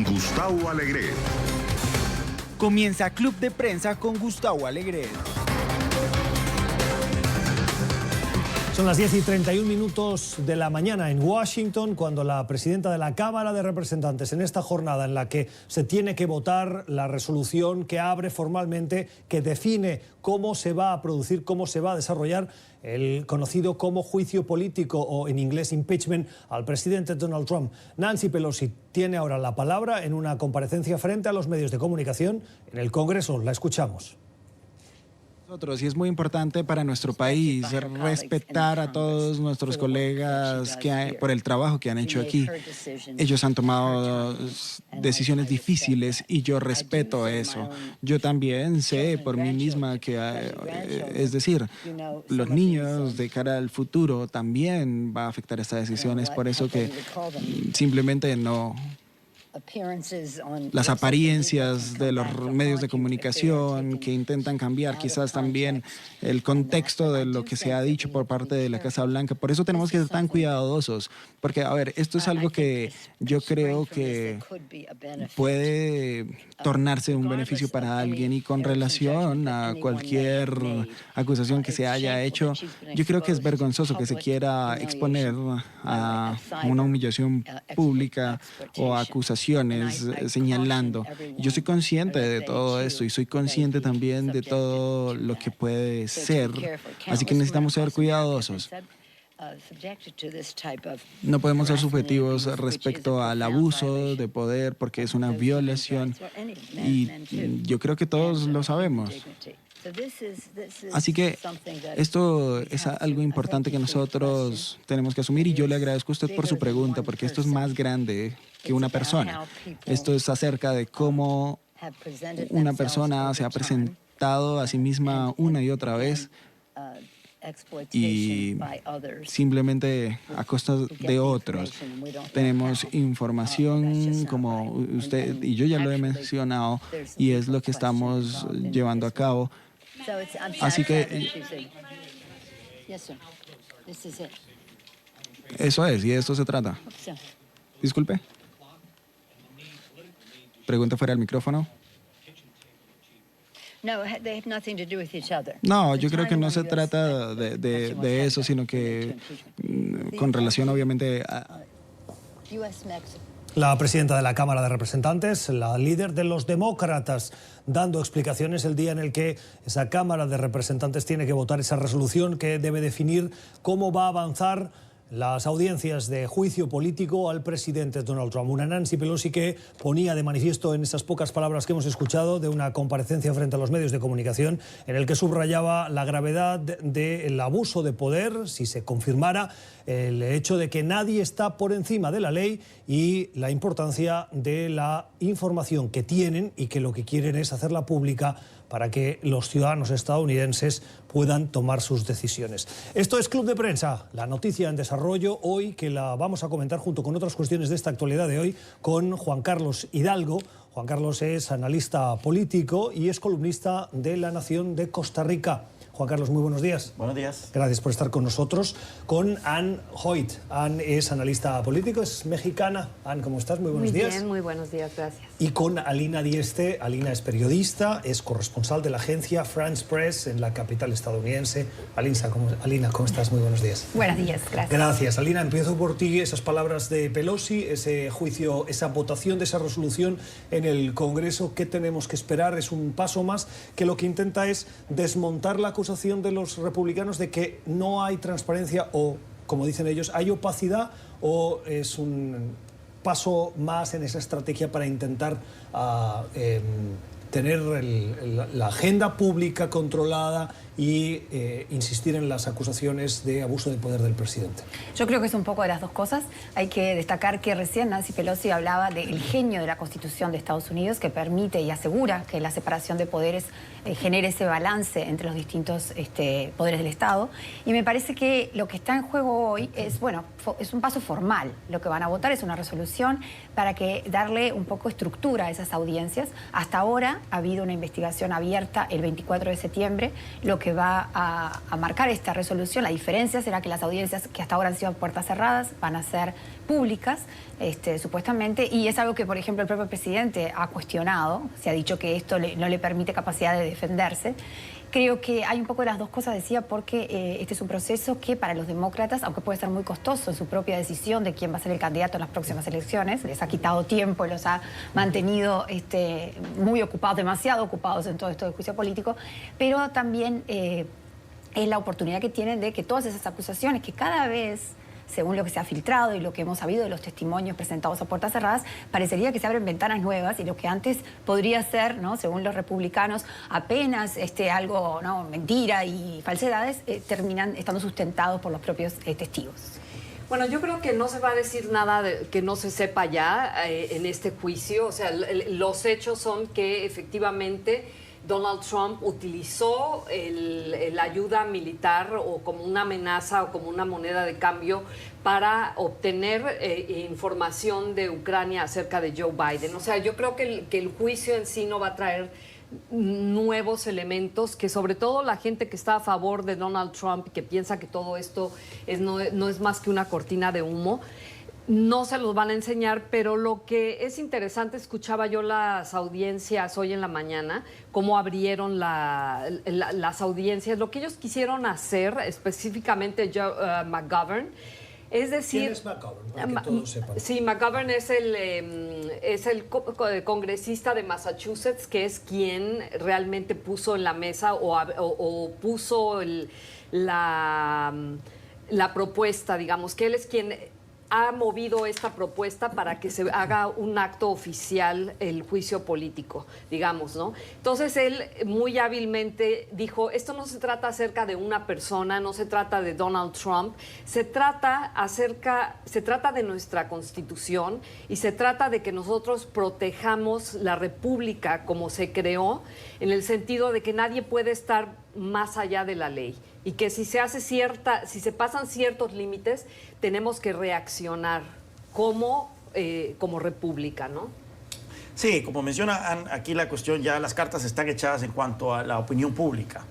Gustavo Alegret. Comienza Club de Prensa con Gustavo Alegret. Son las 10:31 de la mañana en Washington, cuando la presidenta de la Cámara de Representantes, en esta jornada en la que se tiene que votar la resolución que abre formalmente, que define cómo se va a producir, cómo se va a desarrollar el conocido como juicio político, o en inglés impeachment, al presidente Donald Trump. Nancy Pelosi tiene ahora la palabra en una comparecencia frente a los medios de comunicación en el Congreso. La escuchamos. Y es muy importante para nuestro país respetar a todos nuestros colegas por el trabajo que han hecho aquí. Ellos han tomado decisiones difíciles y yo respeto eso. Yo también sé por mí misma que, es decir, los niños de cara al futuro también va a afectar estas decisiones. Por eso que simplemente no... Las apariencias de los medios de comunicación que intentan cambiar quizás también el contexto de lo que se ha dicho por parte de la Casa Blanca. Por eso tenemos que ser tan cuidadosos, porque, a ver, esto es algo que yo creo que puede tornarse un beneficio para alguien, y con relación a cualquier acusación que se haya hecho, yo creo que es vergonzoso que se quiera exponer a una humillación pública o a acusaciones señalando. Yo soy consciente de todo esto y soy consciente también de todo lo que puede ser, así que necesitamos ser cuidadosos. No podemos ser subjetivos respecto al abuso de poder, porque es una violación y yo creo que todos lo sabemos. Así que esto es algo importante que nosotros tenemos que asumir, y yo le agradezco a usted por su pregunta, porque esto es más grande que una persona. Esto es acerca de cómo una persona se ha presentado a sí misma una y otra vez y simplemente a costa de otros. Tenemos información, como usted y yo ya lo he mencionado, y es lo que estamos llevando a cabo. Así que eso es, y de esto se trata. Disculpe. Pregunta fuera del micrófono. No, yo creo que no se trata de eso, sino que con relación obviamente a... La presidenta de la Cámara de Representantes, la líder de los demócratas, dando explicaciones el día en el que esa Cámara de Representantes tiene que votar esa resolución que debe definir cómo va a avanzar las audiencias de juicio político al presidente Donald Trump. Una Nancy Pelosi que ponía de manifiesto en esas pocas palabras que hemos escuchado de una comparecencia frente a los medios de comunicación, en el que subrayaba la gravedad del abuso de poder, si se confirmara el hecho de que nadie está por encima de la ley, y la importancia de la información que tienen y que lo que quieren es hacerla pública para que los ciudadanos estadounidenses puedan tomar sus decisiones. Esto es Club de Prensa, la noticia en desarrollo hoy, que la vamos a comentar junto con otras cuestiones de esta actualidad de hoy con Juan Carlos Hidalgo. Juan Carlos es analista político y es columnista de La Nación de Costa Rica. Juan Carlos, muy buenos días. Buenos días. Gracias por estar con nosotros. Con Ann Hoyt. Ann es analista político, es mexicana. Ann, ¿cómo estás? Muy buenos días. Muy bien, muy buenos días, gracias. Y con Alina Dieste. Alina es periodista, es corresponsal de la agencia France Press en la capital estadounidense. Alina, ¿cómo estás? Muy buenos días. Buenos días, gracias. Gracias. Alina, empiezo por ti. Esas palabras de Pelosi, ese juicio, esa votación de esa resolución en el Congreso, ¿qué tenemos que esperar? Es un paso más que lo que intenta es desmontar la acusación de los republicanos de que no hay transparencia, o, como dicen ellos, hay opacidad, o es un paso más en esa estrategia para intentar tener la agenda pública controlada y insistir en las acusaciones de abuso de poder del presidente. Yo creo que es un poco de las dos cosas. Hay que destacar que recién Nancy Pelosi hablaba del genio de la Constitución de Estados Unidos, que permite y asegura que la separación de poderes genere ese balance entre los distintos poderes del Estado. Y me parece que lo que está en juego hoy es, bueno, es un paso formal. Lo que van a votar es una resolución para darle un poco estructura a esas audiencias. Hasta ahora ha habido una investigación abierta el 24 de septiembre, lo que va a marcar esta resolución. La diferencia será que las audiencias que hasta ahora han sido a puertas cerradas van a ser públicas, supuestamente, y es algo que, por ejemplo, el propio presidente ha cuestionado. Se ha dicho que esto no le permite capacidad de defenderse. Creo que hay un poco de las dos cosas, decía, porque este es un proceso que para los demócratas, aunque puede ser muy costoso en su propia decisión de quién va a ser el candidato en las próximas elecciones, les ha quitado tiempo y los ha mantenido muy ocupados, demasiado ocupados en todo esto del juicio político, pero también es la oportunidad que tienen de que todas esas acusaciones que cada vez, según lo que se ha filtrado y lo que hemos sabido de los testimonios presentados a puertas cerradas, parecería que se abren ventanas nuevas y lo que antes podría ser, ¿no?, según los republicanos, apenas algo, ¿no?, mentira y falsedades, terminan estando sustentados por los propios testigos. Bueno, yo creo que no se va a decir nada que no se sepa ya en este juicio. O sea, los hechos son que efectivamente Donald Trump utilizó la ayuda militar o como una amenaza o como una moneda de cambio para obtener información de Ucrania acerca de Joe Biden. O sea, yo creo que el juicio en sí no va a traer nuevos elementos, que sobre todo la gente que está a favor de Donald Trump y que piensa que todo esto no es más que una cortina de humo, no se los van a enseñar. Pero lo que es interesante, escuchaba yo las audiencias hoy en la mañana, cómo abrieron las audiencias. Lo que ellos quisieron hacer, específicamente McGovern, es decir... ¿Quién es McGovern? Para que todos sepan. Sí, McGovern es el congresista de Massachusetts, que es quien realmente puso en la mesa o puso la propuesta, digamos, que él es quien ha movido esta propuesta para que se haga un acto oficial el juicio político, digamos, ¿no? Entonces él muy hábilmente dijo, esto no se trata acerca de una persona, no se trata de Donald Trump, se trata de nuestra Constitución y se trata de que nosotros protejamos la República como se creó, en el sentido de que nadie puede estar más allá de la ley y que si se pasan ciertos límites, tenemos que reaccionar como república, ¿no? Sí, como menciona aquí, la cuestión, ya las cartas están echadas en cuanto a la opinión pública.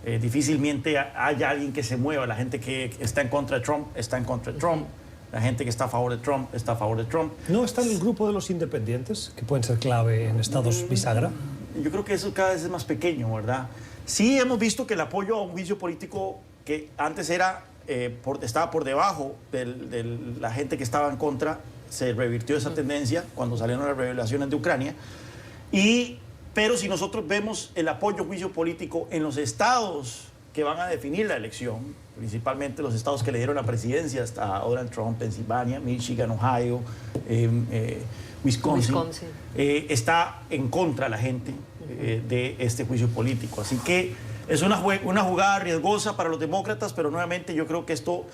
Difícilmente haya alguien que se mueva. La gente que está en contra de Trump está en contra de Trump. La gente que está a favor de Trump está a favor de Trump. ¿No está en el grupo de los independientes, que pueden ser clave en estados bisagra? Yo creo que eso cada vez es más pequeño, ¿verdad? Sí hemos visto que el apoyo a un juicio político que antes estaba por debajo de la gente que estaba en contra, se revirtió esa tendencia cuando salieron las revelaciones de Ucrania. Pero si nosotros vemos el apoyo a juicio político en los estados que van a definir la elección, principalmente los estados que le dieron la presidencia hasta Donald Trump, Pensilvania, Michigan, Ohio, Wisconsin. Está en contra la gente de este juicio político. Así que es una jugada riesgosa para los demócratas, pero nuevamente yo creo que esto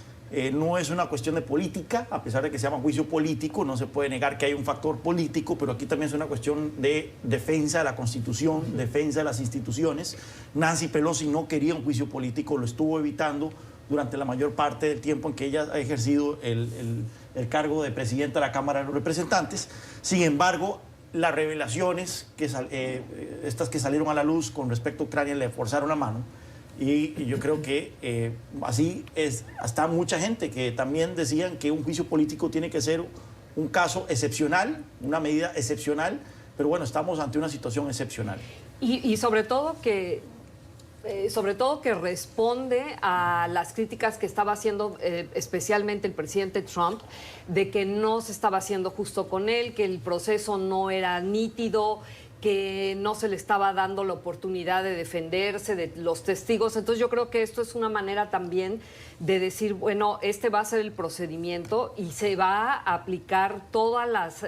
no es una cuestión de política, a pesar de que se llama juicio político, no se puede negar que hay un factor político, pero aquí también es una cuestión de defensa de la Constitución, defensa de las instituciones. Nancy Pelosi no quería un juicio político, lo estuvo evitando durante la mayor parte del tiempo en que ella ha ejercido el cargo de presidenta de la Cámara de los Representantes. Sin embargo, las revelaciones, estas que salieron a la luz con respecto a Ucrania, le forzaron la mano. Y yo creo que así es. Hasta mucha gente que también decían que un juicio político tiene que ser un caso excepcional, una medida excepcional, pero bueno, estamos ante una situación excepcional. Y sobre todo que responde a las críticas que estaba haciendo especialmente el presidente Trump, de que no se estaba haciendo justo con él, que el proceso no era nítido, que no se le estaba dando la oportunidad de defenderse de los testigos. Entonces yo creo que esto es una manera también de decir, bueno, este va a ser el procedimiento y se va a aplicar todas las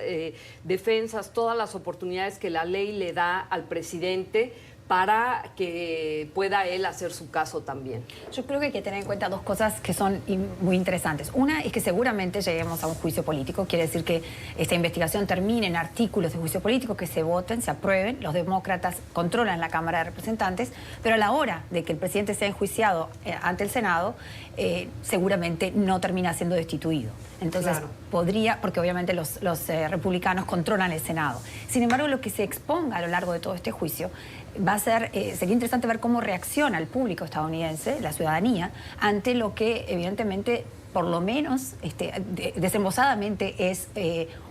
defensas, todas las oportunidades que la ley le da al presidente para que pueda él hacer su caso también. Yo creo que hay que tener en cuenta dos cosas que son muy interesantes. Una es que seguramente lleguemos a un juicio político, quiere decir que esta investigación termine en artículos de juicio político, que se voten, se aprueben, los demócratas controlan la Cámara de Representantes, pero a la hora de que el presidente sea enjuiciado ante el Senado, seguramente no termina siendo destituido. Entonces Claro. podría, porque obviamente los republicanos controlan el Senado. Sin embargo, lo que se exponga a lo largo de todo este juicio va a ser, sería interesante ver cómo reacciona el público estadounidense, la ciudadanía, ante lo que evidentemente, por lo menos desembosadamente, es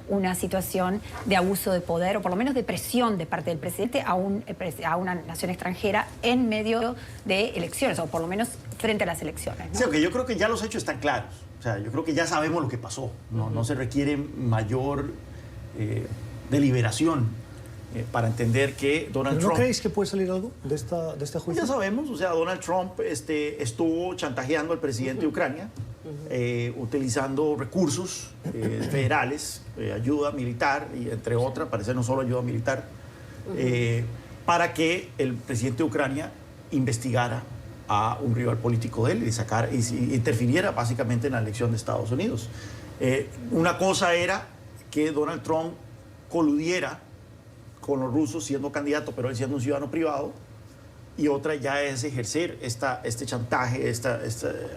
una situación de abuso de poder, o por lo menos de presión de parte del presidente a una nación extranjera en medio de elecciones, o por lo menos frente a las elecciones, ¿no? Sí, aunque yo creo que ya los hechos están claros. O sea, yo creo que ya sabemos lo que pasó. No se requiere mayor deliberación para entender que Donald ¿Pero no Trump... creéis que puede salir algo de este Pues juicio? ya sabemos, o sea, Donald Trump estuvo chantajeando al presidente de Ucrania, utilizando recursos federales, ayuda militar, y entre otras, parece no solo ayuda militar, para que el presidente de Ucrania investigara a un rival político de él y interfiriera básicamente en la elección de Estados Unidos. Una cosa era que Donald Trump coludiera con los rusos siendo candidato, pero él siendo un ciudadano privado, y otra ya es ejercer este chantaje,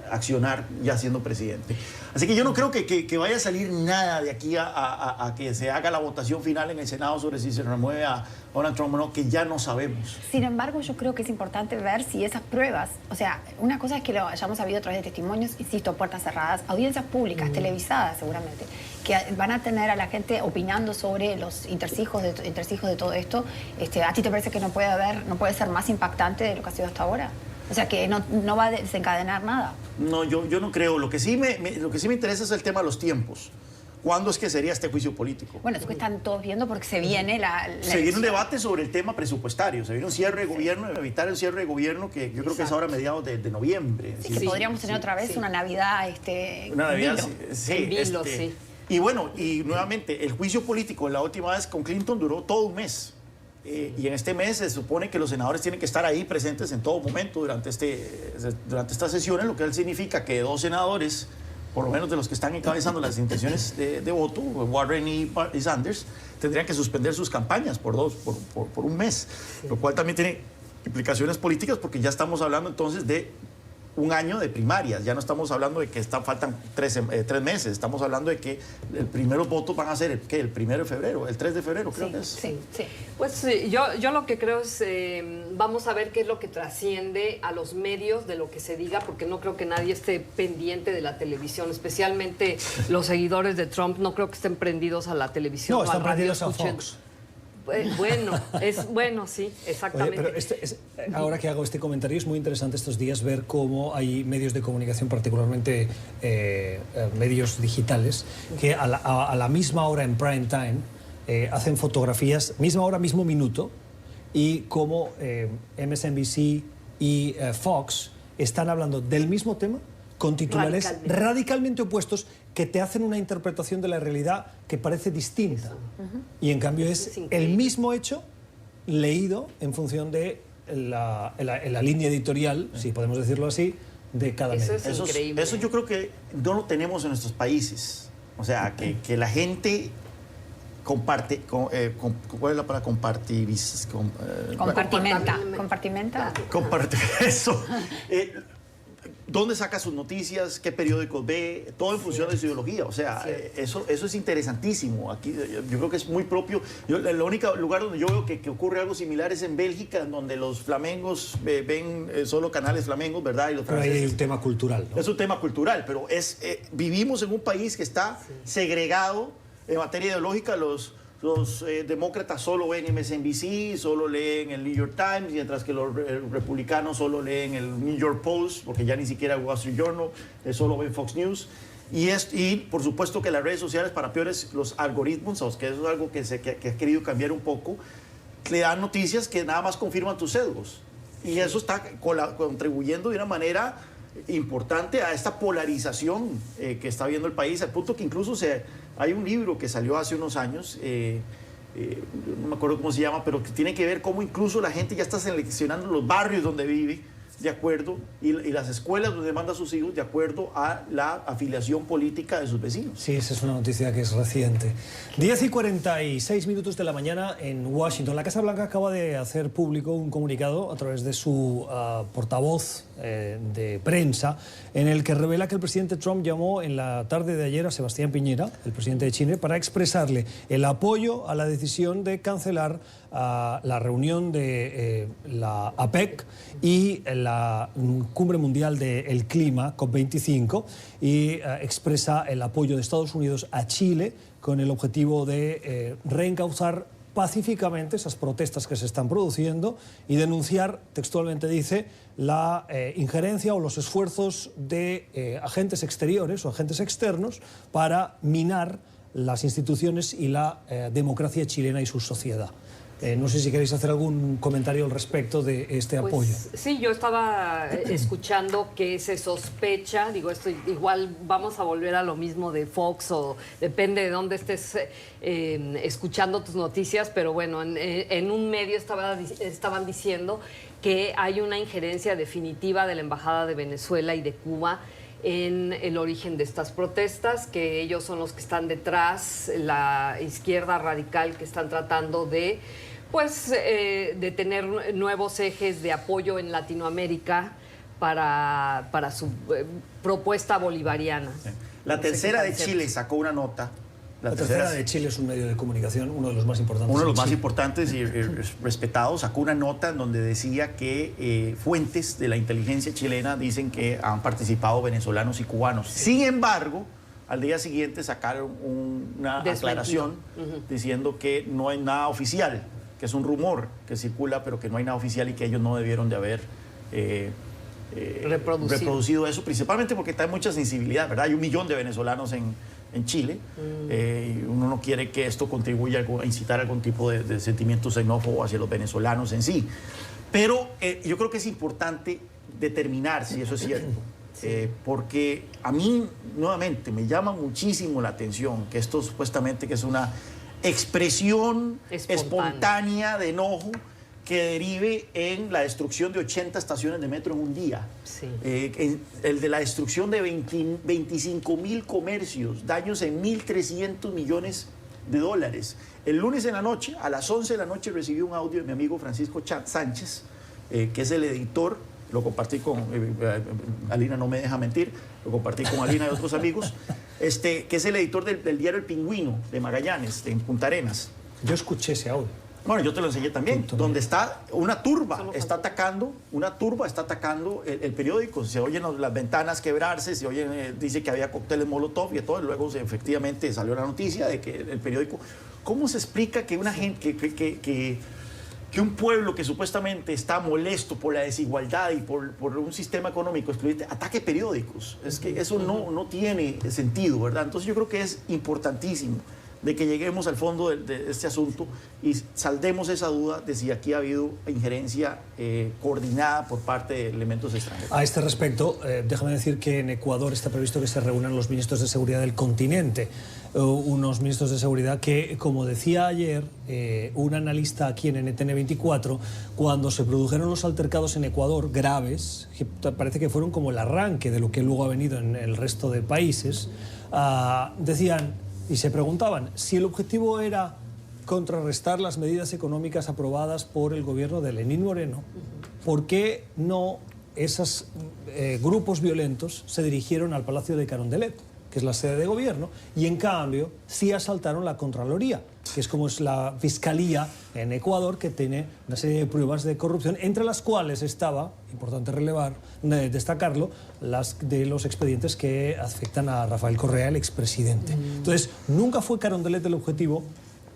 accionar ya siendo presidente. Así que yo no creo que vaya a salir nada de aquí a que se haga la votación final en el Senado sobre si se remueve a Donald Trump o no, que ya no sabemos. Sin embargo, yo creo que es importante ver si esas pruebas, o sea, una cosa es que lo hayamos sabido a través de testimonios, insisto, puertas cerradas, audiencias públicas, televisadas seguramente, que van a tener a la gente opinando sobre los entresijos de todo esto. ¿A ti te parece que no puede ser más impactante de lo que ha sido hasta ahora? O sea, que no va a desencadenar nada. No, yo no creo. Lo que sí me interesa es el tema de los tiempos. ¿Cuándo es que sería este juicio político? Bueno, eso que están todos viendo porque se viene Se viene un debate sobre el tema presupuestario, se viene un cierre de gobierno, evitar el cierre de gobierno, que yo creo que es ahora a mediados de noviembre. Sí, que podríamos tener otra vez una Navidad, Una Navidad, vilo. sí. En vilo, sí. Y bueno, y nuevamente, el juicio político la última vez con Clinton duró todo un mes. Y en este mes se supone que los senadores tienen que estar ahí presentes en todo momento durante estas sesiones, lo que significa que 2 senadores, por lo menos de los que están encabezando las intenciones de voto, Warren y Sanders, tendrían que suspender sus campañas por un mes, lo cual también tiene implicaciones políticas porque ya estamos hablando entonces de un año de primarias, ya no estamos hablando de que faltan 3 meses, estamos hablando de que los primeros votos van a ser el 1 de febrero, el 3 de febrero creo que es. Sí. Pues yo lo que creo es, vamos a ver qué es lo que trasciende a los medios de lo que se diga, porque no creo que nadie esté pendiente de la televisión, especialmente los seguidores de Trump, no creo que estén prendidos a la televisión. No, o están al radio, prendidos a escuchen. Fox. Bueno, sí, exactamente. Oye, pero ahora que hago este comentario, es muy interesante estos días ver cómo hay medios de comunicación, particularmente medios digitales, que a la misma hora en prime time hacen fotografías, misma hora, mismo minuto, y cómo MSNBC y Fox están hablando del mismo tema con titulares radicalmente opuestos que te hacen una interpretación de la realidad que parece distinta. Y en cambio es el mismo hecho leído en función de la línea editorial, si podemos decirlo así, de cada medio. Es increíble. Eso yo creo que no lo tenemos en nuestros países. O sea, que la gente comparte, ¿cuál es la palabra? Compartimenta. Comparte eso. ¿Dónde saca sus noticias? ¿Qué periódicos ve? Todo en función de su ideología. O sea, eso es interesantísimo. Aquí yo creo que es muy propio. El único lugar donde yo veo que ocurre algo similar es en Bélgica, en donde los flamengos ven solo canales flamengos, ¿verdad? Y los pero ahí hay un tema cultural, ¿no? Es un tema cultural, pero vivimos en un país que está segregado en materia ideológica. Los demócratas solo ven MSNBC, solo leen el New York Times, mientras que los republicanos solo leen el New York Post, porque ya ni siquiera el Wall Street Journal, solo ven Fox News. Y por supuesto que las redes sociales, para peores, los algoritmos, que eso es algo que ha querido cambiar un poco, le dan noticias que nada más confirman tus sesgos. Y eso está contribuyendo de una manera importante a esta polarización que está viendo el país, al punto que incluso hay un libro que salió hace unos años, no me acuerdo cómo se llama, pero que tiene que ver cómo incluso la gente ya está seleccionando los barrios donde vive, de acuerdo, y las escuelas donde manda a sus hijos de acuerdo a la afiliación política de sus vecinos. Sí, esa es una noticia que es reciente. 10:46 de la mañana en Washington. La Casa Blanca acaba de hacer público un comunicado a través de su portavoz de prensa, en el que revela que el presidente Trump llamó en la tarde de ayer a Sebastián Piñera, el presidente de Chile, para expresarle el apoyo a la decisión de cancelar la reunión de la APEC y la Cumbre Mundial del Clima, COP25, y expresa el apoyo de Estados Unidos a Chile con el objetivo de reencauzar pacíficamente esas protestas que se están produciendo y denunciar, textualmente dice, la injerencia o los esfuerzos de agentes exteriores o agentes externos para minar las instituciones y la democracia chilena y su sociedad. No sé si queréis hacer algún comentario al respecto de este apoyo. Sí, yo estaba escuchando que se sospecha, digo, esto igual vamos a volver a lo mismo de Fox o depende de dónde estés escuchando tus noticias, pero bueno, en un medio estaban diciendo que hay una injerencia definitiva de la Embajada de Venezuela y de Cuba en el origen de estas protestas, que ellos son los que están detrás, la izquierda radical que están tratando de de tener nuevos ejes de apoyo en Latinoamérica para su propuesta bolivariana. Sí. La Tercera de Chile sacó una nota. La Tercera de Chile es un medio de comunicación, uno de los más importantes. Uno de los más importantes y respetados, sacó una nota en donde decía que fuentes de la inteligencia chilena dicen que han participado venezolanos y cubanos. Sin embargo, al día siguiente sacaron una aclaración diciendo que no hay nada oficial, que es un rumor que circula, pero que no hay nada oficial y que ellos no debieron de haber reproducido eso, principalmente porque hay mucha sensibilidad, ¿verdad? Hay 1 millón de venezolanos en Chile y uno no quiere que esto contribuya a incitar algún tipo de sentimiento xenófobo hacia los venezolanos en sí. Pero yo creo que es importante determinar si eso es cierto. Porque a mí, nuevamente, me llama muchísimo la atención que esto supuestamente que es una expresión espontánea de enojo que derive en la destrucción de 80 estaciones de metro en un día. Sí. El de la destrucción de 25.000 comercios, daños en 1.300 millones de dólares. El lunes en la noche, a las 11 de la noche, recibí un audio de mi amigo Francisco Sánchez, que es el editor. Lo compartí con Alina, no me deja mentir, lo compartí con Alina y otros amigos, que es el editor del diario El Pingüino de Magallanes, en Punta Arenas. Yo escuché ese audio. Bueno, yo te lo enseñé también, donde está una turba, está atacando el periódico. Se oyen las ventanas quebrarse, se oyen, dice que había cócteles Molotov y todo, y luego efectivamente salió la noticia de que el periódico... ¿Cómo se explica que una gente, que un pueblo que supuestamente está molesto por la desigualdad y por un sistema económico excluyente ataque periódicos? Es que eso no tiene sentido, ¿verdad? Entonces yo creo que es importantísimo de que lleguemos al fondo de este asunto y saldemos esa duda de si aquí ha habido injerencia coordinada por parte de elementos extranjeros. A este respecto, déjame decir que en Ecuador está previsto que se reúnan los ministros de seguridad del continente. Unos ministros de seguridad que, como decía ayer un analista aquí en NTN24, cuando se produjeron los altercados en Ecuador graves, que parece que fueron como el arranque de lo que luego ha venido en el resto de países, decían y se preguntaban si el objetivo era contrarrestar las medidas económicas aprobadas por el gobierno de Lenín Moreno, ¿por qué no esos grupos violentos se dirigieron al Palacio de Carondelet, que es la sede de gobierno, y en cambio sí asaltaron la Contraloría, que es como es la Fiscalía en Ecuador, que tiene una serie de pruebas de corrupción, entre las cuales estaba, importante destacarlo, las de los expedientes que afectan a Rafael Correa, el expresidente. Entonces, nunca fue Carondelet el objetivo,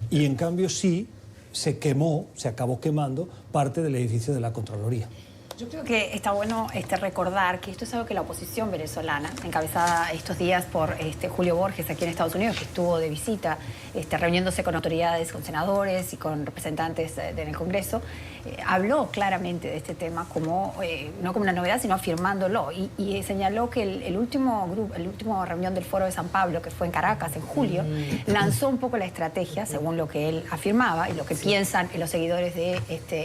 y en cambio sí se acabó quemando parte del edificio de la Contraloría. Yo creo que está bueno recordar que esto es algo que la oposición venezolana, encabezada estos días por Julio Borges aquí en Estados Unidos, que estuvo de visita reuniéndose con autoridades, con senadores y con representantes en el Congreso, habló claramente de este tema como, no como una novedad, sino afirmándolo. Y señaló que el último reunión del Foro de San Pablo, que fue en Caracas en julio, lanzó un poco la estrategia, según lo que él afirmaba y lo que piensan los seguidores de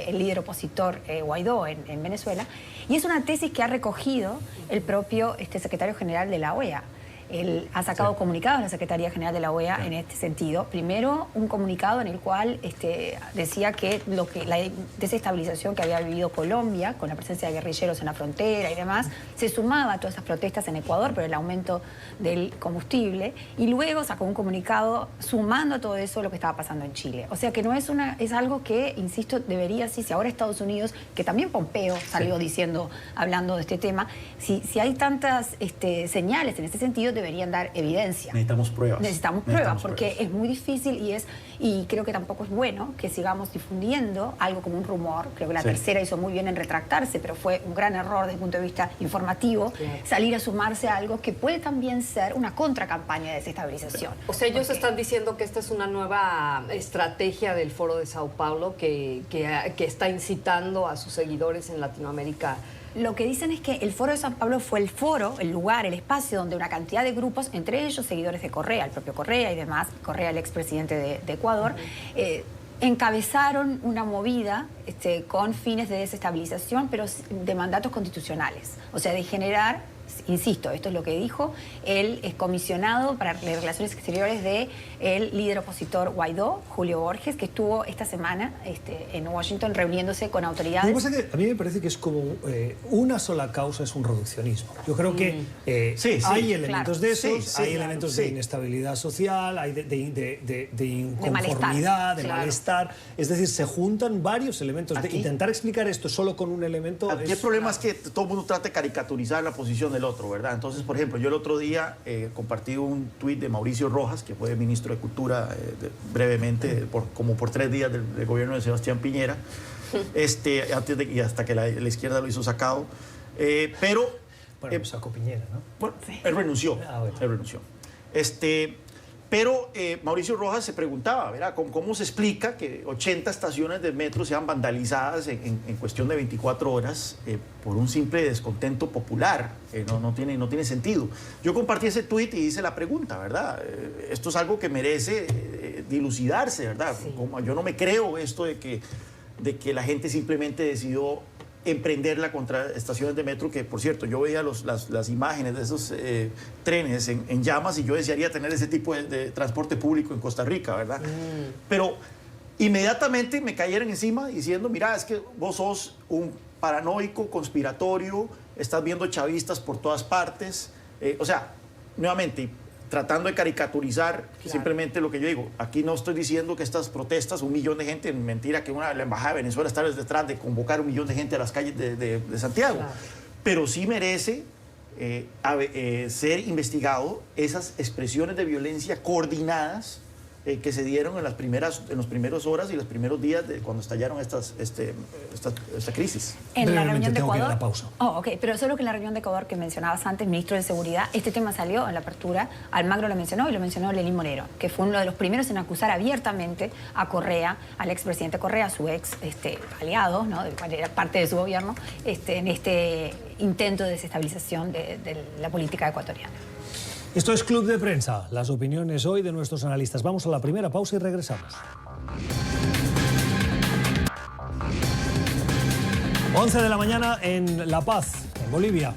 el líder opositor Guaidó en Venezuela, Venezuela. Y es una tesis que ha recogido el propio secretario general de la OEA. Él ha sacado comunicados a la Secretaría General de la OEA en este sentido. Primero, un comunicado en el cual decía que la desestabilización que había vivido Colombia, con la presencia de guerrilleros en la frontera y demás, se sumaba a todas esas protestas en Ecuador por el aumento del combustible. Y luego sacó un comunicado sumando a todo eso lo que estaba pasando en Chile. O sea que no es algo que, insisto, debería, si ahora Estados Unidos, que también Pompeo salió diciendo, hablando de este tema, si hay tantas señales en este sentido, deberían dar evidencia. Necesitamos pruebas. Necesitamos pruebas, porque es muy difícil y creo que tampoco es bueno que sigamos difundiendo algo como un rumor. Creo que la tercera hizo muy bien en retractarse, pero fue un gran error desde el punto de vista informativo salir a sumarse a algo que puede también ser una contracampaña de desestabilización. O sea, ellos están diciendo que esta es una nueva estrategia del Foro de Sao Paulo que está incitando a sus seguidores en Latinoamérica. Lo que dicen es que el Foro de San Pablo fue el foro, el lugar, el espacio donde una cantidad de grupos, entre ellos seguidores de Correa, el propio Correa y demás, Correa, el expresidente de Ecuador, encabezaron una movida con fines de desestabilización, pero de mandatos constitucionales. O sea, de generar, insisto, esto es lo que dijo el excomisionado para las relaciones exteriores del líder opositor Guaidó, Julio Borges, que estuvo esta semana en Washington reuniéndose con autoridades. Lo que pasa es que a mí me parece que es como una sola causa, es un reduccionismo. Yo creo que hay elementos de esos, hay elementos de inestabilidad social, hay de inconformidad, de malestar. Es decir, se juntan varios elementos. De intentar explicar esto solo con un elemento... El problema es que todo el mundo trata de caricaturizar la posición del otro, ¿verdad? Entonces, por ejemplo, yo el otro día compartí un tuit de Mauricio Rojas, que fue ministro de Cultura brevemente, como por 3 días del gobierno de Sebastián Piñera, y hasta que la izquierda lo hizo sacado. Pero... Bueno, sacó Piñera, ¿no? Bueno, él renunció. Bueno. Él renunció. Pero Mauricio Rojas se preguntaba, ¿verdad? ¿Cómo se explica que 80 estaciones de metro sean vandalizadas en cuestión de 24 horas por un simple descontento popular? No tiene sentido. Yo compartí ese tuit y hice la pregunta, ¿verdad? Esto es algo que merece dilucidarse, ¿verdad? Yo no me creo esto de que la gente simplemente decidió emprenderla contra estaciones de metro, que por cierto, yo veía las imágenes de esos trenes en llamas y yo desearía tener ese tipo de transporte público en Costa Rica, ¿verdad? Pero inmediatamente me cayeron encima diciendo, mira, es que vos sos un paranoico, conspiratorio, estás viendo chavistas por todas partes. O sea, nuevamente, tratando de caricaturizar simplemente lo que yo digo. Aquí no estoy diciendo que estas protestas, 1 millón de gente, mentira que la Embajada de Venezuela está detrás de convocar 1 millón de gente a las calles de Santiago. Pero sí merece ser investigado esas expresiones de violencia coordinadas que se dieron en las primeras horas y los primeros días de cuando estallaron esta crisis. En la reunión de Ecuador. Ok, pero solo que en la reunión de Ecuador que mencionabas antes, ministro de Seguridad, este tema salió en la apertura. Almagro lo mencionó y lo mencionó Lenín Moreno, que fue uno de los primeros en acusar abiertamente a Correa, al expresidente Correa, su ex aliado, ¿no? Del cual era parte de su gobierno, en este intento de desestabilización de la política ecuatoriana. Esto es Club de Prensa, las opiniones hoy de nuestros analistas. Vamos a la primera pausa y regresamos. 11 de la mañana en La Paz, en Bolivia,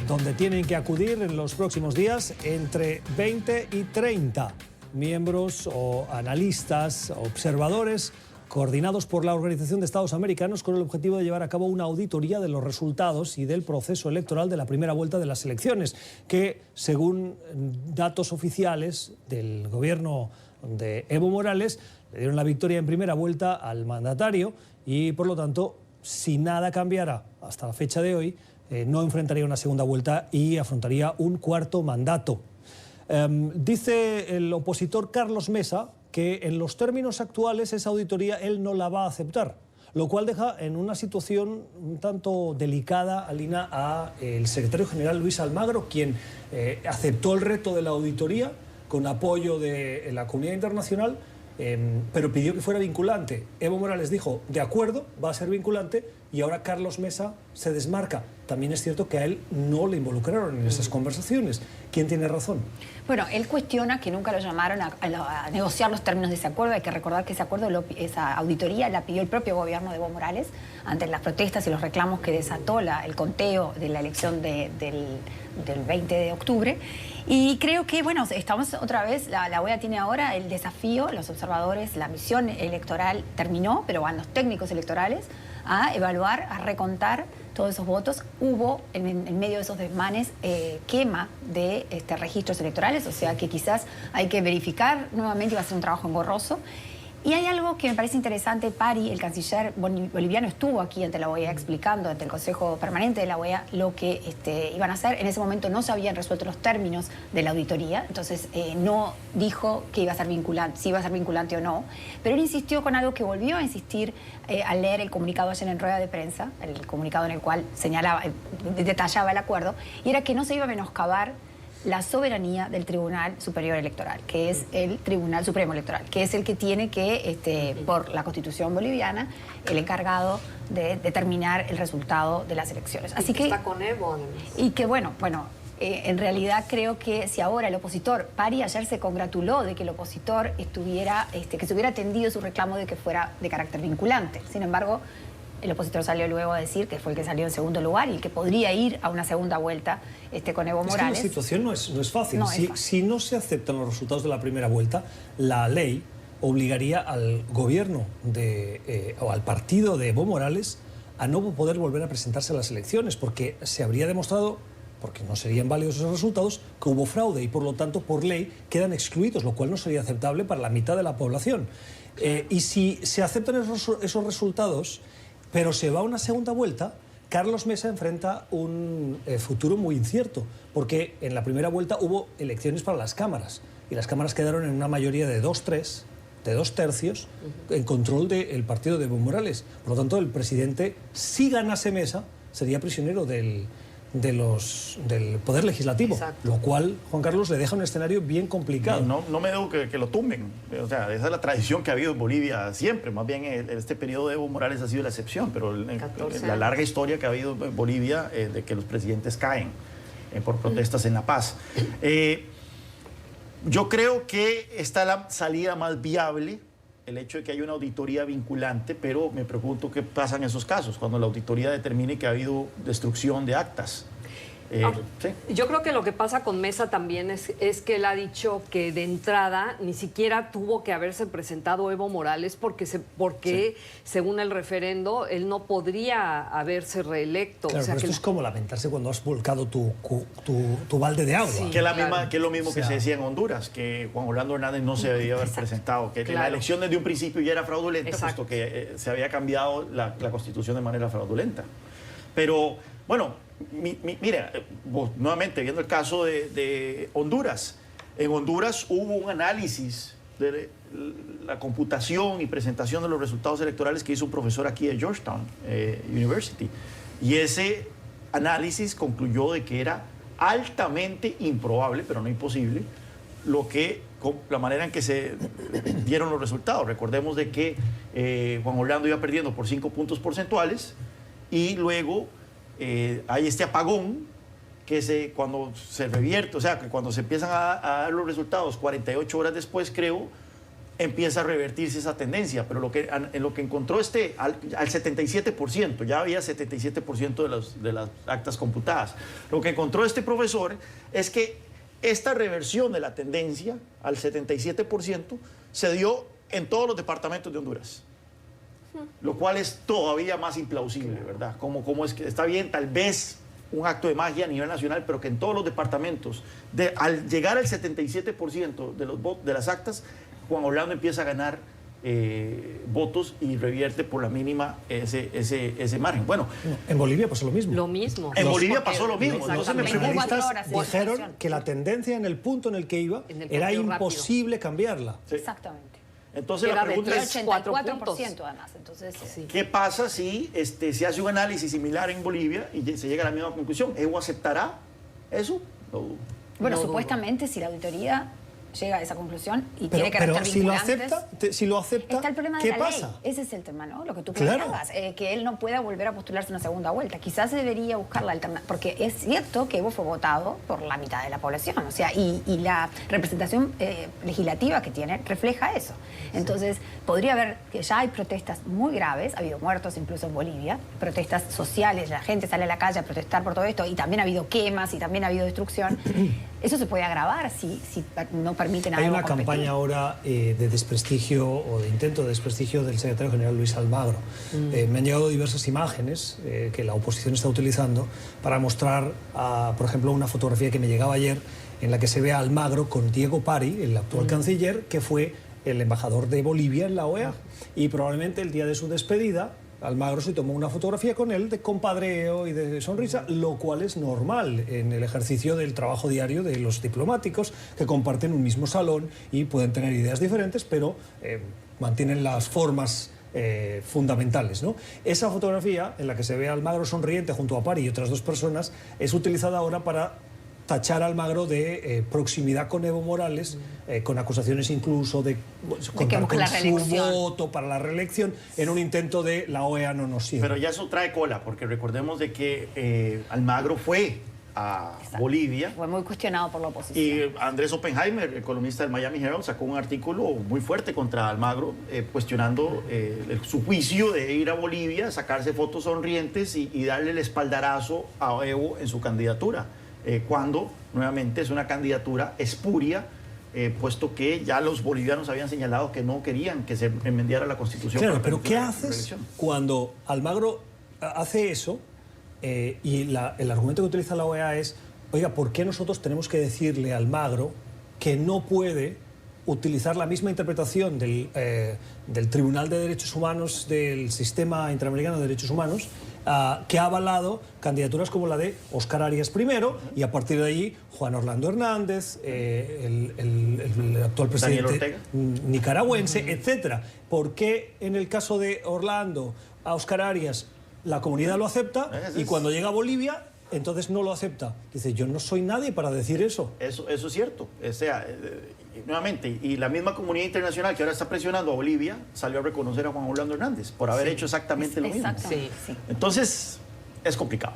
donde tienen que acudir en los próximos días entre 20 y 30 miembros o analistas, observadores, coordinados por la Organización de Estados Americanos con el objetivo de llevar a cabo una auditoría de los resultados y del proceso electoral de la primera vuelta de las elecciones, que, según datos oficiales del gobierno de Evo Morales, le dieron la victoria en primera vuelta al mandatario y, por lo tanto, si nada cambiara hasta la fecha de hoy, no enfrentaría una segunda vuelta y afrontaría un cuarto mandato. Dice el opositor Carlos Mesa que en los términos actuales esa auditoría él no la va a aceptar, lo cual deja en una situación un tanto delicada, Alina, a el secretario general Luis Almagro, quien aceptó el reto de la auditoría con apoyo de la comunidad internacional, pero pidió que fuera vinculante. Evo Morales dijo, de acuerdo, va a ser vinculante, y ahora Carlos Mesa se desmarca. También es cierto que a él no le involucraron en esas conversaciones. ¿Quién tiene razón? Bueno, él cuestiona que nunca lo llamaron a negociar los términos de ese acuerdo. Hay que recordar que ese acuerdo, esa auditoría la pidió el propio gobierno de Evo Morales ante las protestas y los reclamos que desató el conteo de la elección del 20 de octubre. Y creo que, bueno, estamos otra vez, la OEA tiene ahora el desafío, los observadores, la misión electoral terminó, pero van los técnicos electorales a evaluar, a recontar todos esos votos. Hubo en medio de esos desmanes quema de registros electorales, o sea que quizás hay que verificar nuevamente, va a ser un trabajo engorroso. Y hay algo que me parece interesante. Pari, el canciller boliviano, estuvo aquí ante la OEA explicando, ante el Consejo Permanente de la OEA, lo que iban a hacer. En ese momento no se habían resuelto los términos de la auditoría, entonces no dijo que iba a ser vinculante, si iba a ser vinculante o no, pero él insistió con algo que volvió a insistir al leer el comunicado ayer en rueda de prensa, el comunicado en el cual señalaba, detallaba el acuerdo, y era que no se iba a menoscabar la soberanía del Tribunal Superior Electoral, que es el Tribunal Supremo Electoral, que es el que tiene que, por la Constitución boliviana, el encargado de determinar el resultado de las elecciones. Así que está con Evo, además. Y que, bueno, en realidad creo que si ahora el opositor, Pari ayer se congratuló de que el opositor estuviera, que se hubiera atendido su reclamo de que fuera de carácter vinculante. Sin embargo, el opositor salió luego a decir que fue el que salió en segundo lugar y que podría ir a una segunda vuelta con Evo Morales. Es que la situación no es fácil. No es fácil. Si no se aceptan los resultados de la primera vuelta, la ley obligaría al gobierno o al partido de Evo Morales a no poder volver a presentarse a las elecciones, porque se habría demostrado, porque no serían válidos esos resultados, que hubo fraude y por lo tanto por ley quedan excluidos, lo cual no sería aceptable para la mitad de la población. Y si se aceptan esos resultados, pero se va a una segunda vuelta, Carlos Mesa enfrenta un futuro muy incierto, porque en la primera vuelta hubo elecciones para las cámaras, y las cámaras quedaron en una mayoría de 2-3, de 2 tercios, en control del partido de Evo Morales. Por lo tanto, el presidente, si ganase Mesa, sería prisionero del Poder Legislativo. Exacto. Lo cual, Juan Carlos, le deja un escenario bien complicado. No me debo que lo tumben. O sea, esa es la tradición que ha habido en Bolivia siempre. Más bien, este periodo de Evo Morales ha sido la excepción, pero la larga historia que ha habido en Bolivia de que los presidentes caen por protestas en La Paz. Yo creo que está la salida más viable, el hecho de que haya una auditoría vinculante, pero me pregunto qué pasa en esos casos, cuando la auditoría determine que ha habido destrucción de actas. ¿Sí? Yo creo que lo que pasa con Mesa también es que él ha dicho que de entrada ni siquiera tuvo que haberse presentado Evo Morales porque según el referendo, él no podría haberse reelecto. Claro, o sea, pero esto es como lamentarse cuando has volcado tu balde de agua. Sí. Que es lo mismo O sea, que se decía en Honduras, que Juan Orlando Hernández no se debía haber presentado, que la elección desde un principio ya era fraudulenta, puesto que se había cambiado la Constitución de manera fraudulenta. Pero, bueno, mira, nuevamente, viendo el caso de Honduras. En Honduras hubo un análisis de la computación y presentación de los resultados electorales que hizo un profesor aquí de Georgetown University. Y ese análisis concluyó de que era altamente improbable, pero no imposible, la manera en que se dieron los resultados. Recordemos de que Juan Orlando iba perdiendo por 5 puntos porcentuales y luego hay este apagón que cuando se revierte, o sea, que cuando se empiezan a dar los resultados 48 horas después, creo, empieza a revertirse esa tendencia. Pero en lo que encontró al 77%, ya había 77% de las actas computadas. Lo que encontró este profesor es que esta reversión de la tendencia al 77% se dio en todos los departamentos de Honduras. Lo cual es todavía más implausible, ¿verdad? ¿Cómo es que está bien, tal vez un acto de magia a nivel nacional, pero que en todos los departamentos, al llegar al 77% de las actas, Juan Orlando empieza a ganar votos y revierte por la mínima ese margen? Bueno, en Bolivia pasó lo mismo. Lo mismo. En Bolivia pasó lo mismo. Los analistas dijeron que la tendencia en el punto en el que iba era imposible cambiarla. Sí. Exactamente. Entonces Era la pregunta de es, 84% además. Entonces, ¿qué pasa si se hace un análisis similar en Bolivia y se llega a la misma conclusión? ¿Evo aceptará eso? Bueno, supuestamente si la auditoría llega a esa conclusión y tiene que restar si lo vinculantes. si lo acepta, Está el problema de ¿qué la pasa? ley. Ese es el tema, ¿no? Lo que tú Claro. planteabas, que él no pueda volver a postularse una segunda vuelta. Quizás se debería buscar la alternativa, porque es cierto que Evo fue votado por la mitad de la población, o sea, y la representación legislativa que tiene refleja eso. Entonces, podría haber, que ya hay protestas muy graves, ha habido muertos incluso en Bolivia, protestas sociales, la gente sale a la calle a protestar por todo esto, y también ha habido quemas y también ha habido destrucción. Eso se puede agravar si no permiten a Hay Evo una competir. campaña ahora de desprestigio o de intento de desprestigio del secretario general Luis Almagro. Me han llegado diversas imágenes que la oposición está utilizando para mostrar, por ejemplo, una fotografía que me llegaba ayer en la que se ve a Almagro con Diego Pari, el actual canciller, que fue el embajador de Bolivia en la OEA. Y probablemente el día de su despedida, Almagro se tomó una fotografía con él de compadreo y de sonrisa, lo cual es normal en el ejercicio del trabajo diario de los diplomáticos que comparten un mismo salón y pueden tener ideas diferentes, pero mantienen las formas fundamentales, ¿no? Esa fotografía en la que se ve a Almagro sonriente junto a Pari y otras dos personas es utilizada ahora para tachar a Almagro de proximidad con Evo Morales, con acusaciones incluso de contar busca con la su reelección. voto para la reelección en un intento de la OEA no nos sirve. Pero ya eso trae cola, porque recordemos de que Almagro fue a Bolivia. Fue muy cuestionado por la oposición. Y Andrés Oppenheimer, el columnista del Miami Herald, sacó un artículo muy fuerte contra Almagro, cuestionando su juicio de ir a Bolivia, sacarse fotos sonrientes y darle el espaldarazo a Evo en su candidatura, cuando nuevamente es una candidatura espuria, puesto que ya los bolivianos habían señalado que no querían que se enmendiara la Constitución. Claro, para pero permitir ¿qué la haces reelección? cuando Almagro hace eso y el argumento que utiliza la OEA es, oiga, ¿por qué nosotros tenemos que decirle a Almagro que no puede utilizar la misma interpretación del Tribunal de Derechos Humanos, del Sistema Interamericano de Derechos Humanos, que ha avalado candidaturas como la de Óscar Arias primero y a partir de ahí Juan Orlando Hernández, el actual presidente nicaragüense, etcétera? ¿Por qué en el caso de Orlando, a Óscar Arias, la comunidad lo acepta y cuando llega a Bolivia entonces no lo acepta? Dice, yo no soy nadie para decir eso. Eso es cierto. O sea, nuevamente, y la misma comunidad internacional que ahora está presionando a Bolivia salió a reconocer a Juan Orlando Hernández por haber hecho exactamente lo mismo. Exactamente, sí. Entonces, es complicado.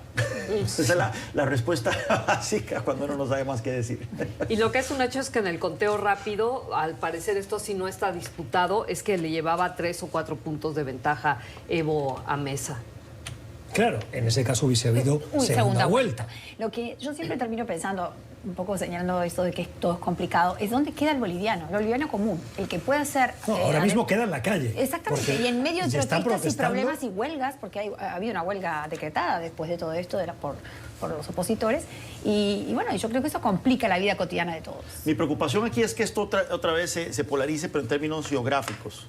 Esa es la respuesta básica cuando uno no sabe más qué decir. Y lo que es un hecho es que en el conteo rápido, al parecer esto sí no está disputado, es que le llevaba 3 o 4 puntos de ventaja Evo a Mesa. Claro, en ese caso hubiese habido segunda vuelta. Lo que yo siempre termino pensando, un poco señalando esto de que todo es complicado, es dónde queda el boliviano común, el que puede hacer... No, ahora mismo queda en la calle. Exactamente, y en medio de ya están protestas y protestando. problemas y huelgas, porque ha habido una huelga decretada después de todo esto por los opositores, y bueno, yo creo que eso complica la vida cotidiana de todos. Mi preocupación aquí es que esto otra vez se polarice, pero en términos geográficos.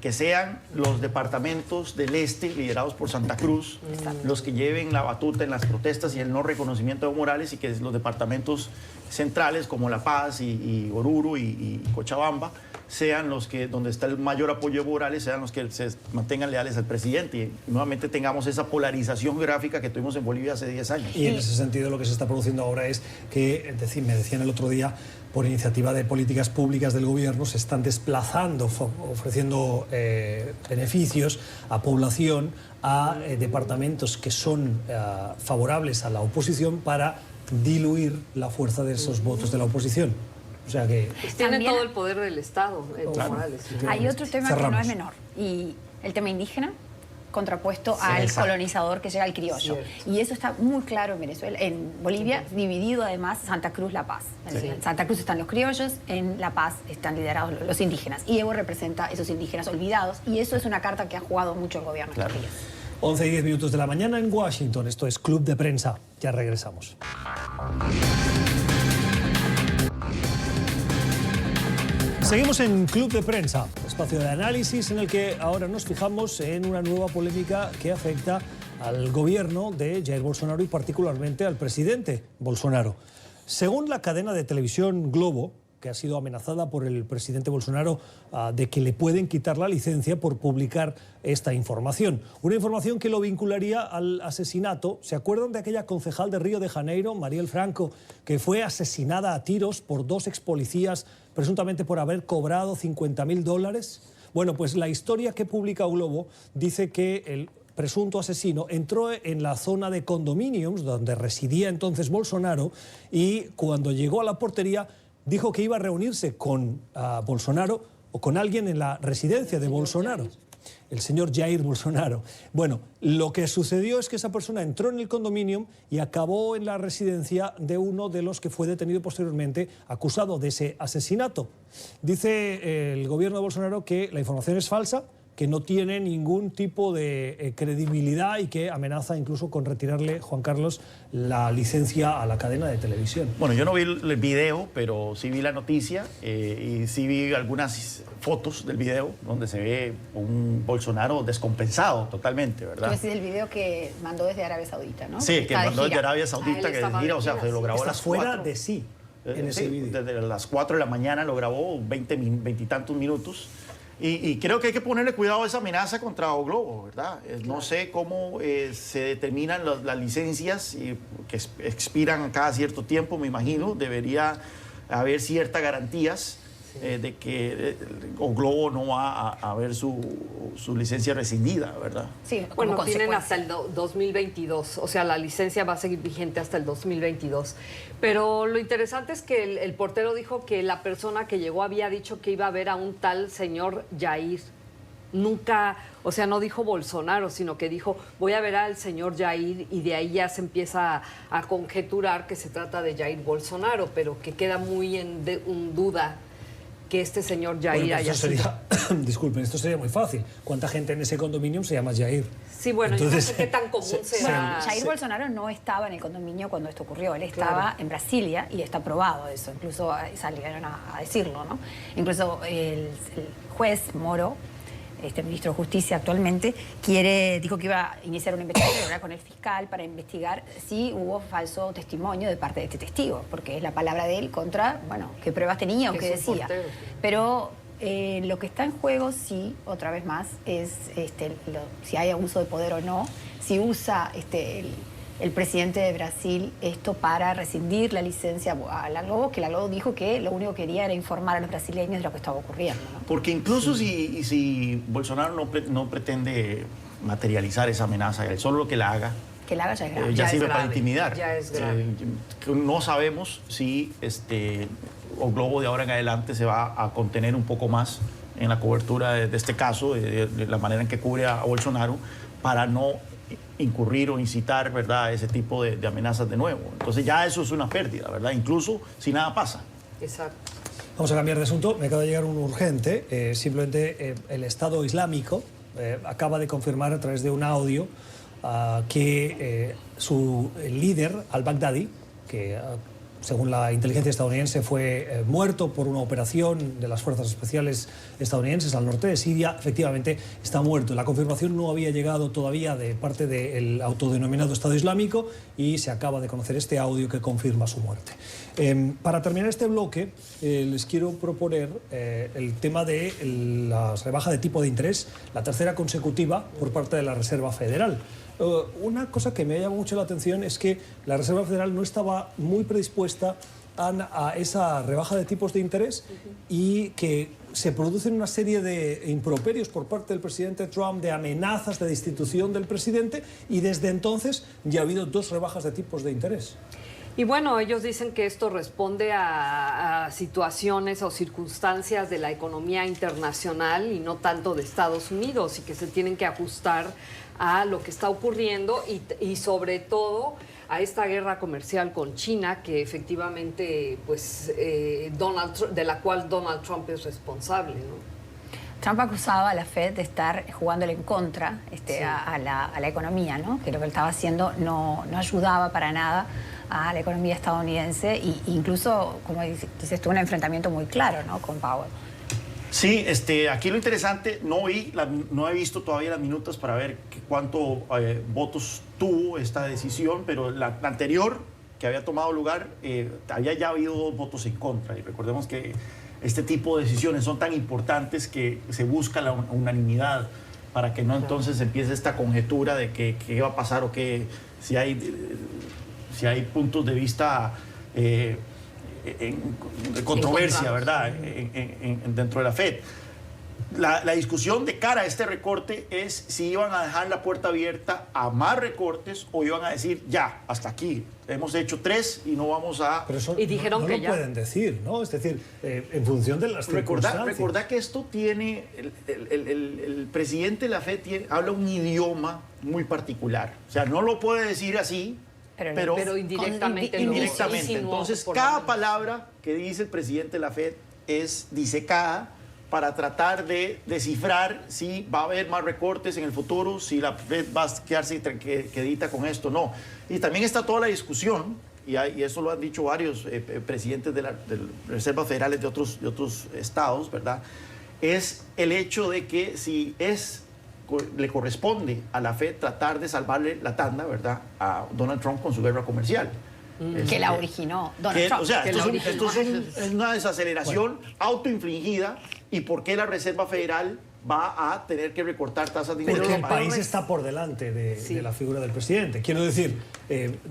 Que sean los departamentos del este, liderados por Santa Cruz, los que lleven la batuta en las protestas y el no reconocimiento de Evo Morales, y que los departamentos centrales como La Paz y Oruro y Cochabamba sean los que, donde está el mayor apoyo de Evo Morales, sean los que se mantengan leales al presidente y nuevamente tengamos esa polarización gráfica que tuvimos en Bolivia hace 10 años. Y en ese sentido lo que se está produciendo ahora es que, me decían el otro día, por iniciativa de políticas públicas del gobierno, se están desplazando, ofreciendo beneficios a población, a departamentos que son favorables a la oposición para diluir la fuerza de esos votos de la oposición. O sea que... Tiene También- todo el poder del Estado, Evo Morales. Hay otro tema que no Cerramos. es menor, y el tema indígena contrapuesto al exacto. colonizador que llega al criollo. Y eso está muy claro en Venezuela, en Bolivia, dividido además Santa Cruz, La Paz. En Santa Cruz están los criollos, en La Paz están liderados los indígenas. Y Evo representa esos indígenas olvidados, y eso es una carta que ha jugado mucho el gobierno estos días. 11 y 10 minutos de la mañana en Washington. Esto es Club de Prensa. Ya regresamos. Seguimos en Club de Prensa, espacio de análisis en el que ahora nos fijamos en una nueva polémica que afecta al gobierno de Jair Bolsonaro y particularmente al presidente Bolsonaro. Según la cadena de televisión Globo, que ha sido amenazada por el presidente Bolsonaro de que le pueden quitar la licencia por publicar esta información. Una información que lo vincularía al asesinato. ¿Se acuerdan de aquella concejal de Río de Janeiro, Marielle Franco, que fue asesinada a tiros por 2 expolicías presuntamente por haber cobrado $50.000? Bueno, pues la historia que publica O Globo dice que el presunto asesino entró en la zona de condominiums donde residía entonces Bolsonaro y cuando llegó a la portería dijo que iba a reunirse con Bolsonaro o con alguien en la residencia de Bolsonaro. El señor Jair Bolsonaro. Bueno, lo que sucedió es que esa persona entró en el condominio y acabó en la residencia de uno de los que fue detenido posteriormente, acusado de ese asesinato. Dice el gobierno de Bolsonaro que la información es falsa, que no tiene ningún tipo de credibilidad y que amenaza incluso con retirarle, Juan Carlos, la licencia a la cadena de televisión. Bueno, yo no vi el video, pero sí vi la noticia y sí vi algunas fotos del video donde se ve un Bolsonaro descompensado totalmente, ¿verdad? Tú decís el video que mandó desde Arabia Saudita, ¿no? Sí, que mandó desde Arabia Ah, Saudita, él que estaba mira, o sea, de se lo grabó a Está las fuera 4. de sí en ese Sí, vídeo. desde las 4 de la mañana lo grabó, 20 y tantos minutos. Y creo que hay que ponerle cuidado a esa amenaza contra O Globo, ¿verdad? No sé cómo se determinan las licencias que expiran cada cierto tiempo, me imagino. Debería haber ciertas garantías de que O Globo no va a ver su licencia rescindida, ¿verdad? Sí, como Bueno, tienen consecuencia. hasta el 2022, o sea, la licencia va a seguir vigente hasta el 2022. Pero lo interesante es que el portero dijo que la persona que llegó había dicho que iba a ver a un tal señor Jair. Nunca, o sea, no dijo Bolsonaro, sino que dijo, voy a ver al señor Jair, y de ahí ya se empieza a conjeturar que se trata de Jair Bolsonaro, pero que queda muy en duda que este señor Jair Bueno, pues haya esto sido. sería, disculpen, esto sería muy fácil. ¿Cuánta gente en ese condominio se llama Jair? Sí, bueno, yo no sé qué tan común sea. Jair Bolsonaro no estaba en el condominio cuando esto ocurrió, él estaba en Brasilia y está probado eso, incluso salieron a decirlo, ¿no? Incluso el juez Moro, ministro de Justicia actualmente, dijo que iba a iniciar una investigación con el fiscal para investigar si hubo falso testimonio de parte de este testigo, porque es la palabra de él contra, bueno, qué pruebas tenía o qué decía. Portero, sí. Pero lo que está en juego, sí, otra vez más, es si hay abuso de poder o no, si usa el presidente de Brasil esto para rescindir la licencia a la Globo, que la Globo dijo que lo único que quería era informar a los brasileños de lo que estaba ocurriendo, ¿no? Porque incluso si Bolsonaro no pretende materializar esa amenaza, él solo lo que la haga, Que la haga ya es grave. ya es sirve para grave, intimidar. ya es grave. No sabemos si O Globo de ahora en adelante se va a contener un poco más en la cobertura de este caso, de la manera en que cubre a Bolsonaro, para no incurrir o incitar, ¿verdad?, ese tipo de amenazas de nuevo. Entonces ya eso es una pérdida, ¿verdad? Incluso si nada pasa. Exacto. Vamos a cambiar de asunto. Me acaba de llegar un urgente. Simplemente el Estado Islámico acaba de confirmar a través de un audio que su líder, al-Baghdadi, que según la inteligencia estadounidense fue muerto por una operación de las fuerzas especiales estadounidenses al norte de Siria, efectivamente está muerto. La confirmación no había llegado todavía de parte del autodenominado Estado Islámico y se acaba de conocer este audio que confirma su muerte. Para terminar este bloque, les quiero proponer el tema de la rebaja de tipo de interés, la tercera consecutiva por parte de la Reserva Federal. Una cosa que me ha llamado mucho la atención es que la Reserva Federal no estaba muy predispuesta a esa rebaja de tipos de interés y que se producen una serie de improperios por parte del presidente Trump, de amenazas de destitución del presidente, y desde entonces ya ha habido 2 rebajas de tipos de interés. Y bueno, ellos dicen que esto responde a situaciones o circunstancias de la economía internacional y no tanto de Estados Unidos, y que se tienen que ajustar a lo que está ocurriendo y sobre todo a esta guerra comercial con China, que efectivamente, pues, de la cual Donald Trump es responsable, ¿no? Trump acusaba a la Fed de estar jugándole en contra a la economía, ¿no? Que lo que él estaba haciendo no ayudaba para nada a la economía estadounidense, e incluso, como dices tú, un enfrentamiento muy claro, ¿no?, con Powell. Sí, aquí lo interesante, no he visto todavía las minutas para ver cuánto votos tuvo esta decisión, pero la anterior, que había tomado lugar, había ya habido 2 votos en contra. Y recordemos que este tipo de decisiones son tan importantes que se busca la unanimidad para que no entonces empiece esta conjetura de que qué va a pasar o que si hay puntos de vista de controversia, ¿verdad? Dentro de la FED. La discusión de cara a este recorte es si iban a dejar la puerta abierta a más recortes o iban a decir, ya, hasta aquí, hemos hecho 3 y no vamos a... Pero eso y dijeron no que lo ya pueden decir, ¿no? Es decir, en función de las circunstancias. Recordad que esto tiene... El presidente de la FED habla un idioma muy particular. O sea, no lo puede decir así, pero indirectamente. Indirectamente. Entonces, cada palabra que dice el presidente de la FED es disecada para tratar de descifrar si va a haber más recortes en el futuro, si la Fed va a quedarse quedita con esto, no. Y también está toda la discusión, y eso lo han dicho varios presidentes de reservas federales de otros estados, ¿verdad? Es el hecho de que si le corresponde a la Fed tratar de salvarle la tanda, ¿verdad?, a Donald Trump con su guerra comercial. Que la originó Donald Trump. O sea, esto es una desaceleración autoinfligida. ¿Y por qué la Reserva Federal va a tener que recortar tasas de interés? Porque el país está por delante de la figura del presidente. Quiero decir,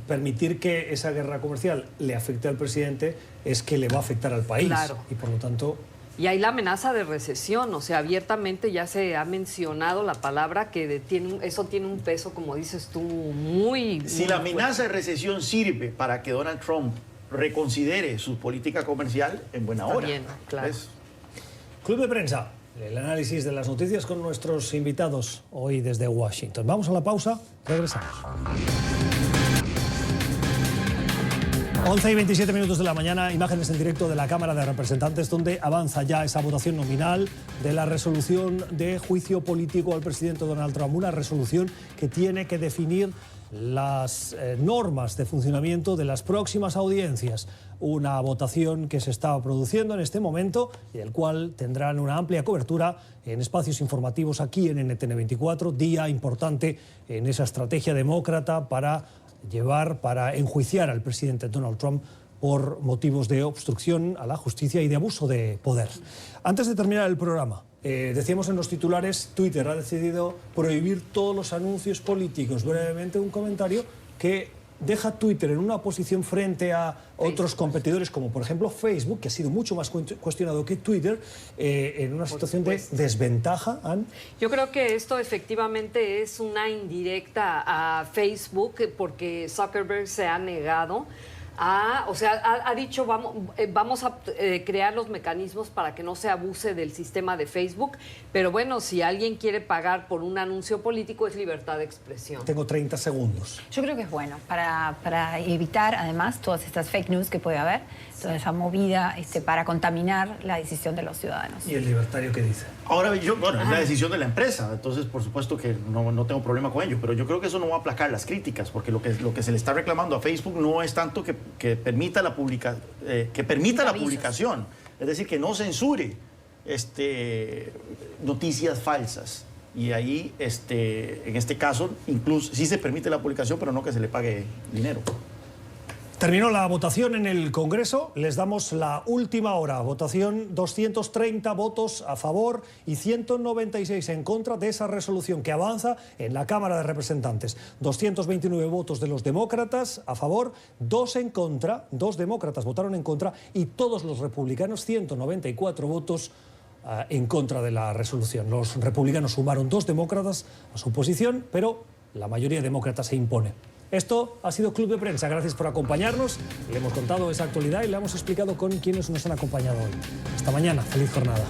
permitir que esa guerra comercial le afecte al presidente es que le va a afectar al país. Claro. Y por lo tanto... Y hay la amenaza de recesión, o sea, abiertamente ya se ha mencionado la palabra que eso tiene un peso, como dices tú, muy... Si la amenaza de recesión sirve para que Donald Trump reconsidere su política comercial, en buena hora. Bien, claro. Club de Prensa, el análisis de las noticias con nuestros invitados hoy desde Washington. Vamos a la pausa, regresamos. 11:27 de la mañana, imágenes en directo de la Cámara de Representantes, donde avanza ya esa votación nominal de la resolución de juicio político al presidente Donald Trump. Una resolución que tiene que definir las normas de funcionamiento de las próximas audiencias. Una votación que se está produciendo en este momento y del cual tendrán una amplia cobertura en espacios informativos aquí en NTN24. Día importante en esa estrategia demócrata para enjuiciar al presidente Donald Trump por motivos de obstrucción a la justicia y de abuso de poder. Antes de terminar el programa, decíamos en los titulares, Twitter ha decidido prohibir todos los anuncios políticos. Brevemente, un comentario que deja Twitter en una posición frente a otros competidores, como por ejemplo Facebook, que ha sido mucho más cuestionado que Twitter, en una situación de desventaja, Anne. Yo creo que esto efectivamente es una indirecta a Facebook, porque Zuckerberg se ha negado ha dicho vamos a crear los mecanismos para que no se abuse del sistema de Facebook, pero bueno, si alguien quiere pagar por un anuncio político es libertad de expresión. Tengo 30 segundos. Yo creo que es bueno para evitar además todas estas fake news que puede haber, toda esa movida para contaminar la decisión de los ciudadanos. ¿Y el libertario qué dice? Ahora, es la decisión de la empresa, entonces por supuesto que no tengo problema con ello, pero yo creo que eso no va a aplacar las críticas, porque lo que se le está reclamando a Facebook no es tanto que permita la publicación, es decir, que no censure noticias falsas. Y ahí, en este caso, incluso sí se permite la publicación, pero no que se le pague dinero. Terminó la votación en el Congreso, les damos la última hora. Votación, 230 votos a favor y 196 en contra de esa resolución que avanza en la Cámara de Representantes. 229 votos de los demócratas a favor, 2 en contra, 2 demócratas votaron en contra y todos los republicanos, 194 votos en contra de la resolución. Los republicanos sumaron 2 demócratas a su posición, pero la mayoría demócrata se impone. Esto ha sido Club de Prensa. Gracias por acompañarnos. Le hemos contado esa actualidad y le hemos explicado con quienes nos han acompañado hoy. Hasta mañana. Feliz jornada.